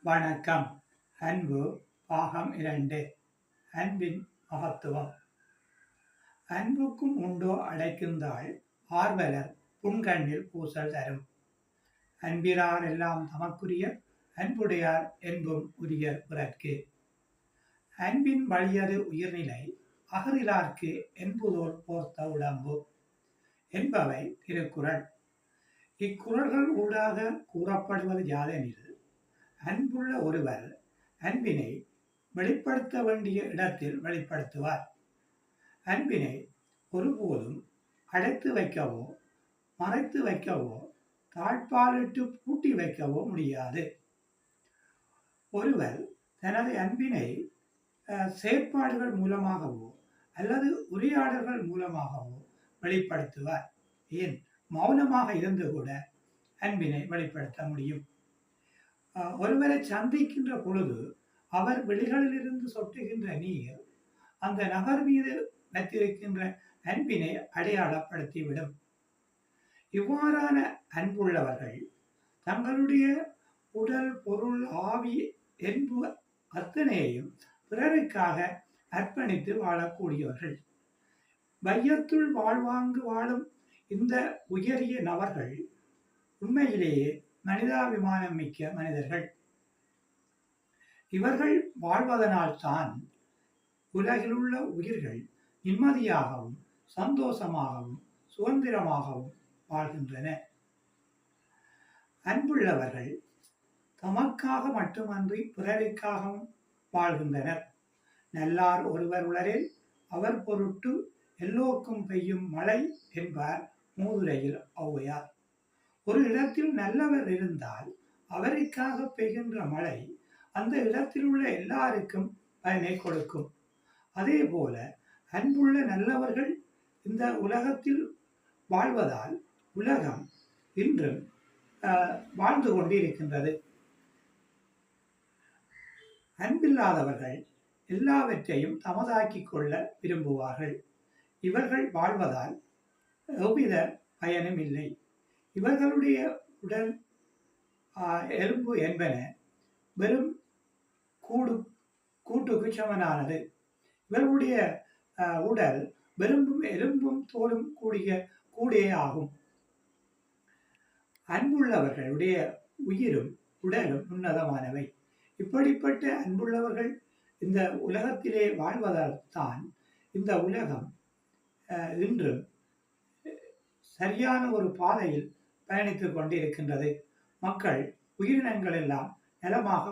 வணக்கம். அன்பு பாகம் 2. அன்பின் மகத்துவம். அன்புக்கும் உண்டோ அடைக்குந்தாள் ஆர்வலர் புன்கண்ணில் பூசல் தரும். அன்பிறார் எல்லாம் தமக்குரிய அன்புடையார் என்பும் உரியர் பிறர்க்கு. அன்பின் வழியது உயிர்நிலை அகரிலார்க்கு என்புதோல் போர்த்த உடம்பு என்பவை திருக்குறள். இக்குறள்கள் ஊடாக கூறப்படுவது யாதெனில், அன்புள்ள ஒருவர் அன்பினை வெளிப்படுத்த வேண்டிய இடத்தில் வெளிப்படுத்துவார். அன்பினை ஒருபோதும் அடைத்து வைக்கவோ மறைத்து வைக்கவோ தாழ்பாலிட்டு பூட்டி வைக்கவோ முடியாது. ஒருவர் தனது அன்பினை செயற்பாடுகள் மூலமாகவோ அல்லது உரையாடல்கள் மூலமாகவோ வெளிப்படுத்துவார். ஏன், மௌனமாக இருந்து கூட அன்பினை வெளிப்படுத்த முடியும். ஒருவரை சந்திக்கின்ற பொழுது அவர் விழிகளிலிருந்து சொட்டுகின்ற நீர் அந்த நபர் மீது வைத்திருக்கின்ற அன்பினை அடையாளப்படுத்திவிடும். இவ்வாறான அன்புள்ளவர்கள் தங்களுடைய உடல், பொருள், ஆவி, என்பு அத்தனையையும் பிறருக்காக அர்ப்பணித்து வாழக்கூடியவர்கள். வையத்துள் வாழ்வாங்கு வாழும் இந்த உயரிய நபர்கள் உண்மையிலேயே மனிதாபிமானம் மிக்க மனிதர்கள். இவர்கள் வாழ்வதனால்தான் உலகிலுள்ள உயிர்கள் நிம்மதியாகவும் சந்தோஷமாகவும் சுதந்திரமாகவும் வாழ்கின்றன. அன்புள்ளவர்கள் தமக்காக மட்டுமன்றி பிறருக்காகவும் வாழ்கின்றனர். நல்லார் ஒருவர் உளரில் அவர் பொருட்டு எல்லோருக்கும் பெய்யும் மழை என்பார் மூதுரையில் ஔவையார். ஒரு இடத்தில் நல்லவர் இருந்தால் அவருக்காக பெய்கின்ற மழை அந்த இடத்தில் உள்ள எல்லாருக்கும் பயனை கொடுக்கும். அதே போல அன்புள்ள நல்லவர்கள் இந்த உலகத்தில் வாழ்வதால் உலகம் இன்றும் வாழ்ந்து கொண்டிருக்கின்றது. அன்பில்லாதவர்கள் எல்லாவற்றையும் தமதாக்கிக் கொள்ள விரும்புவார்கள். இவர்கள் வாழ்வதால் எவ்வித பயனும் இல்லை. இவர்களுடைய உடல், எலும்பு என்பன வெறும் கூட்டுக்கு சமனானது. இவர்களுடைய உடல் வெறும்பும் எலும்பும் தோலும் கூடிய ஆகும். அன்புள்ளவர்களுடைய உயிரும் உடலும் உன்னதமானவை. இப்படிப்பட்ட அன்புள்ளவர்கள் இந்த உலகத்திலே வாழ்வதால் தான் இந்த உலகம் இன்றும் சரியான ஒரு பாதையில் பயணித்துக் கொண்டிருக்கின்றது. மக்கள், உயிரினங்கள் எல்லாம் நலமாக